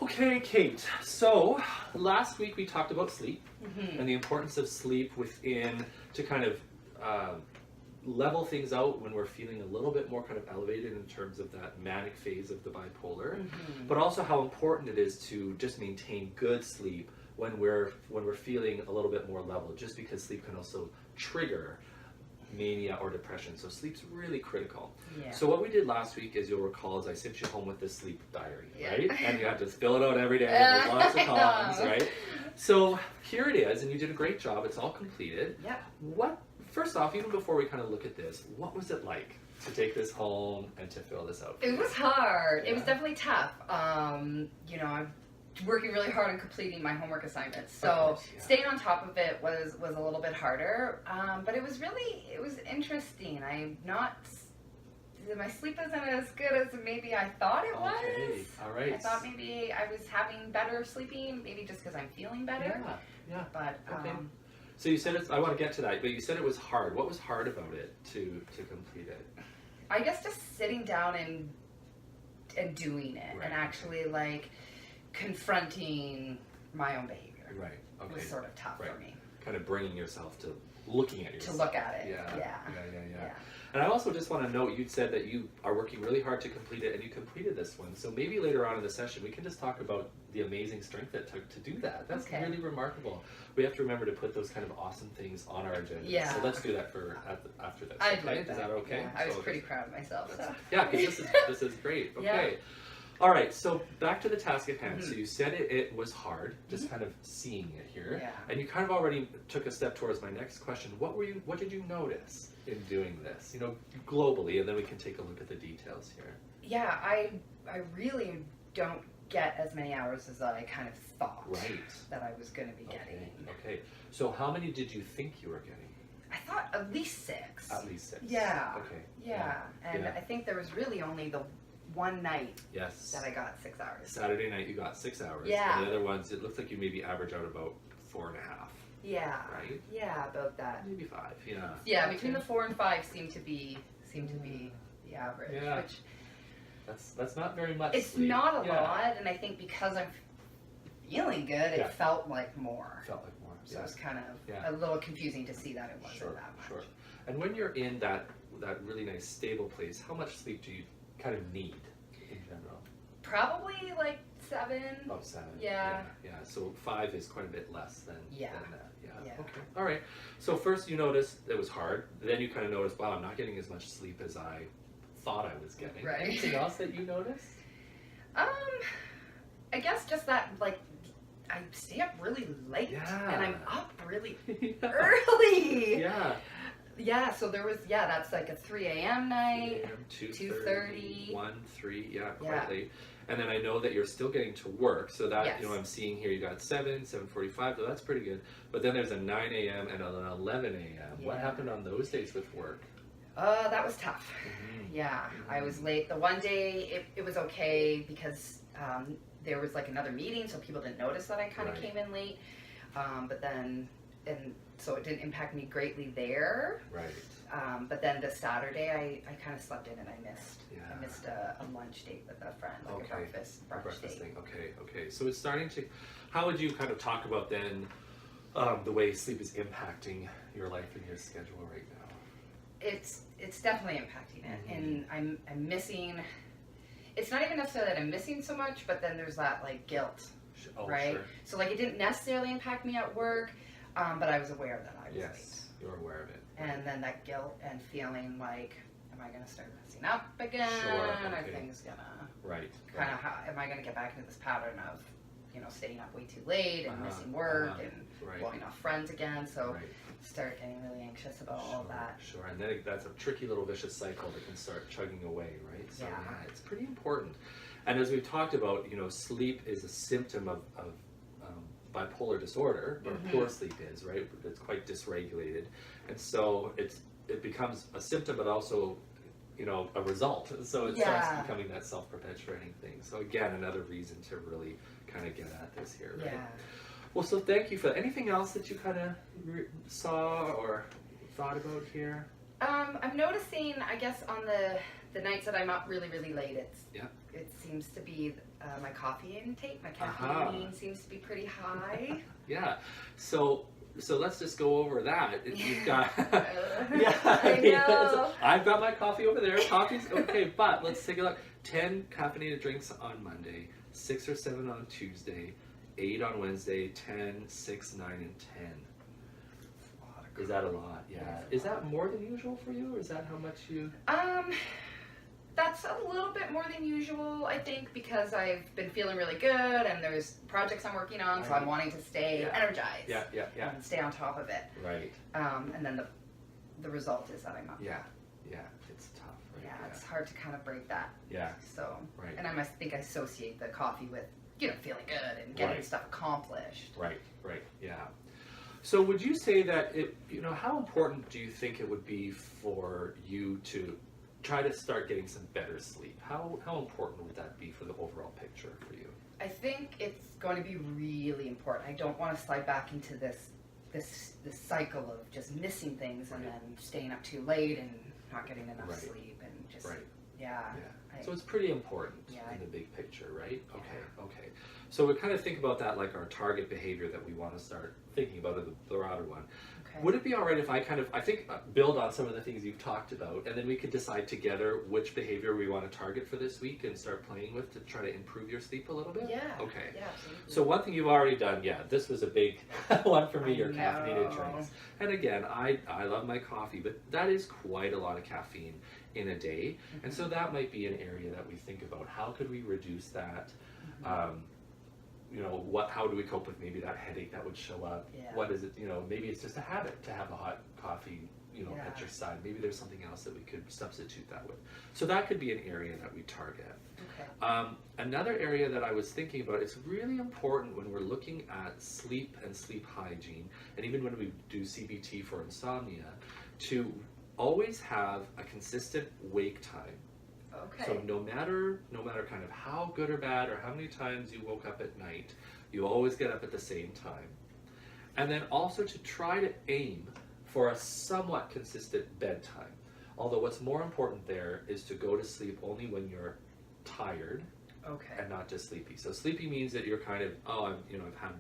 Okay, Kate. So last week we talked about sleep and the importance of sleep within to kind of level things out when we're feeling a little bit more kind of elevated in terms of that manic phase of the bipolar, but also how important it is to just maintain good sleep when we're feeling a little bit more level, just because sleep can also trigger mania or depression. So sleep's really critical. Yeah. So what we did last week, as you'll recall, is I sent you home with this sleep diary, Yeah. right? And you had to fill it out every day. There's lots of columns, right? So here it is, and you did a great job. It's all completed. Yeah. First off, even before we kind of look at this, what was it like to take this home and to fill this out? It was hard. Yeah. It was definitely tough. I'm working really hard on completing my homework assignments. So staying on top of it was a little bit harder. But it was interesting. My sleep isn't as good as maybe I thought it was. Okay, all right. I thought maybe I was having better sleeping, maybe just because I'm feeling better. Yeah. But Okay. So you said I want to get to that, but you said it was hard. What was hard about it to complete it? I guess just sitting down and doing it, Right. and actually like confronting my own behavior. Right. Okay. Was sort of tough Right. for me. Kind of bringing yourself to looking at yourself. To look at it. Yeah. And I also just want to note, you said that you are working really hard to complete it, and you completed this one. So maybe later on in the session, we can just talk about the amazing strength it took to do that. That's Okay. really remarkable. We have to remember to put those kind of awesome things on our agenda. Yeah. So let's do that after this. I'd Okay? like Is that. that okay? Yeah, I was So pretty proud of myself. So. yeah, because this is great. Okay. Yeah. All right, so back to the task at hand. So you said it was hard, just kind of seeing it here. Yeah. And you kind of already took a step towards my next question. What did you notice in doing this? Globally, and then we can take a look at the details here. Yeah, I really don't get as many hours as I kind of thought that I was going to be getting. Okay. So how many did you think you were getting? I thought at least 6. At least 6. Yeah. Okay. Yeah. And I think there was really only the one night Yes. that I got 6 hours. Saturday night you got 6 hours. Yeah. And the other ones, it looks like you maybe average out about 4.5. Yeah. Right? Yeah, about that. Maybe 5. Yeah. Yeah, between the 4 and 5 seemed to be the average. Yeah. Which That's not very much. it's sleep. not a lot, and I think because I'm feeling good, Yeah. it felt like more. Felt like more. So it's kind of Yeah. a little confusing to see that it wasn't that much. Sure. And when you're in that really nice stable place, how much sleep do you kind of need in general? Probably like 7. About 7. Yeah. Yeah. So 5 is quite a bit less than that. Yeah. Okay. All right. So first you noticed it was hard. Then you kind of noticed, wow, I'm not getting as much sleep as I thought I was getting. Right. Anything else that you noticed? I guess just that, like, I stay up really late, and I'm up really early. Yeah. Yeah, so there was, that's like a 3 a.m. night, 2:30, 1, 3, quite late. And then I know that you're still getting to work, so that, I'm seeing here you got 7, 7:45, so that's pretty good. But then there's a 9 a.m. and an 11 a.m. What happened on those days with work? That was tough. Yeah, I was late. The one day, it was okay because there was like another meeting, so people didn't notice that I kind of came in late. But then, and so it didn't impact me greatly there. Right. But then this Saturday, I kind of slept in and I missed a lunch date with a friend, like a brunch date. Thing. Okay. So it's starting to. How would you kind of talk about then the way sleep is impacting your life and your schedule right now? It's definitely impacting it, and I'm missing. It's not even necessarily that I'm missing so much, but then there's that like guilt, right? Sure. So like it didn't necessarily impact me at work, but I was aware that I was late. You were aware of it. And then that guilt and feeling like, am I going to start messing up again? Are things gonna kind of am I going to get back into this pattern of staying up way too late and missing work and blowing off friends again? So start getting really anxious about all of that. Sure, and then that's a tricky little vicious cycle that can start chugging away, right? So it's pretty important. And as we've talked about, sleep is a symptom of bipolar disorder, or poor sleep is, right? It's quite dysregulated. And so it becomes a symptom, but also, a result. So it starts becoming that self-perpetuating thing. So again, another reason to really kind of get at this here, right? Yeah. Well, so thank you for that. Anything else that you kind of saw or thought about here? I'm noticing, I guess, on the nights that I'm up really, really late, Yeah. it seems to be my coffee intake, my caffeine seems to be pretty high. Yeah. So let's just go over that. You've got I know. I've got my coffee over there. Coffee's okay, but let's take a look. 10 caffeinated drinks on Monday, 6 or 7 on Tuesday, 8 on Wednesday, 10, 6, 9, and 10. Is that a lot? Yeah. Is that more than usual for you, or is that how much you? That's a little bit more than usual, I think, because I've been feeling really good and there's projects I'm working on, so I'm wanting to stay energized. Yeah. And stay on top of it. Right. And then the result is that I'm up. Yeah. It's tough. Right? Yeah, it's hard to kind of break that. Yeah. So. Right. And I think I associate the coffee with feeling good and getting stuff accomplished. Right. Yeah. So would you say that how important do you think it would be for you to try to start getting some better sleep? How important would that be for the overall picture for you? I think it's going to be really important. I don't want to slide back into this cycle of just missing things and then staying up too late and not getting enough sleep and just So it's pretty important in the big picture, right? Okay. So we kind of think about that like our target behavior that we want to start thinking about in the broader one. Okay. Would it be all right if I build on some of the things you've talked about, and then we could decide together which behavior we want to target for this week and start playing with to try to improve your sleep a little bit? Yeah. Okay. Yeah, absolutely. So one thing you've already done, this was a big one for me, your caffeinated drinks. And again, I love my coffee, but that is quite a lot of caffeine in a day. Mm-hmm. And so that might be an area that we think about. How could we reduce that? Mm-hmm. How do we cope with maybe that headache that would show up? Yeah. What is it, maybe it's just a habit to have a hot coffee, at your side. Maybe there's something else that we could substitute that with. So that could be an area that we target. Okay. Another area that I was thinking about, it's really important when we're looking at sleep and sleep hygiene, and even when we do CBT for insomnia, to always have a consistent wake time. Okay. So no matter kind of how good or bad or how many times you woke up at night, you always get up at the same time. And then also to try to aim for a somewhat consistent bedtime. Although what's more important there is to go to sleep only when you're tired and not just sleepy. So sleepy means that you're kind of, I've had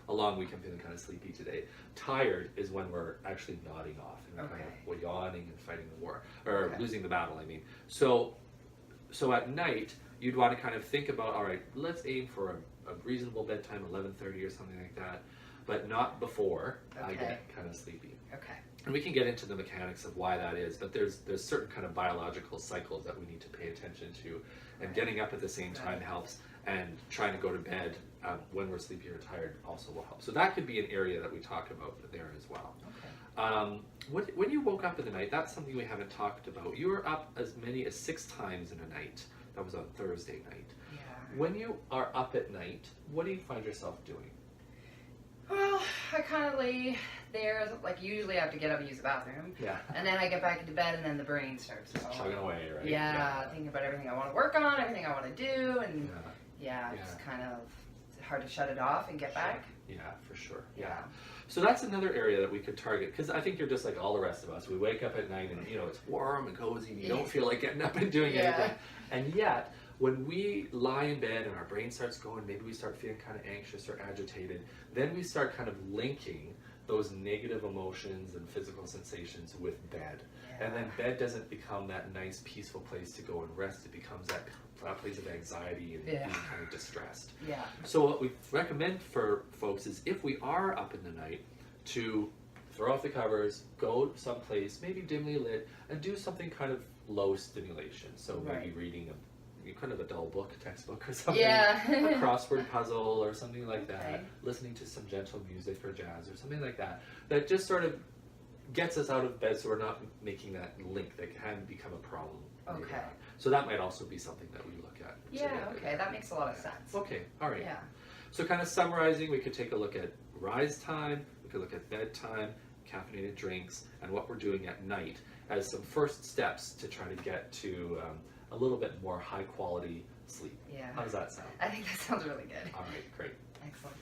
a long week, I'm feeling kind of sleepy today. Tired is when we're actually nodding off and kind of yawning and fighting the war, or losing the battle, I mean. So at night, you'd want to kind of think about, all right, let's aim for a reasonable bedtime, 11:30 or something like that, but not before I get kind of sleepy. Okay. And we can get into the mechanics of why that is, but there's certain kind of biological cycles that we need to pay attention to, and getting up at the same time helps, and trying to go to bed when we're sleepy or tired also will help. So that could be an area that we talk about there as well. Okay. When you woke up in the night, that's something we haven't talked about. You were up as many as 6 times in a night. That was on Thursday night. Yeah. When you are up at night, what do you find yourself doing? Well, I kind of lay there, like usually I have to get up and use the bathroom. Yeah. And then I get back into bed and then the brain starts chugging away, right? Yeah, thinking about everything I want to work on, everything I want to do, and it's kind of hard to shut it off and get back. Yeah, for sure. Yeah. So that's another area that we could target, because I think you're just like all the rest of us. We wake up at night and it's warm and cozy and you don't feel like getting up and doing anything. And yet, when we lie in bed and our brain starts going, maybe we start feeling kind of anxious or agitated, then we start kind of linking those negative emotions and physical sensations with bed. Yeah. And then bed doesn't become that nice, peaceful place to go and rest. It becomes that place of anxiety and being kind of distressed. Yeah. So what we recommend for folks is, if we are up in the night, to throw off the covers, go someplace, maybe dimly lit, and do something kind of low stimulation. So maybe reading kind of a dull book, textbook or something, a crossword puzzle or something like that, listening to some gentle music or jazz or something like that, that just sort of gets us out of bed so we're not making that link that can become a problem. Okay. So that might also be something that we look at. Yeah, that makes a lot of sense. Okay, all right. Yeah. So kind of summarizing, we could take a look at rise time, we could look at bedtime, caffeinated drinks, and what we're doing at night as some first steps to try to get to a little bit more high quality sleep. Yeah. How does that sound? I think that sounds really good. All right, great. Excellent.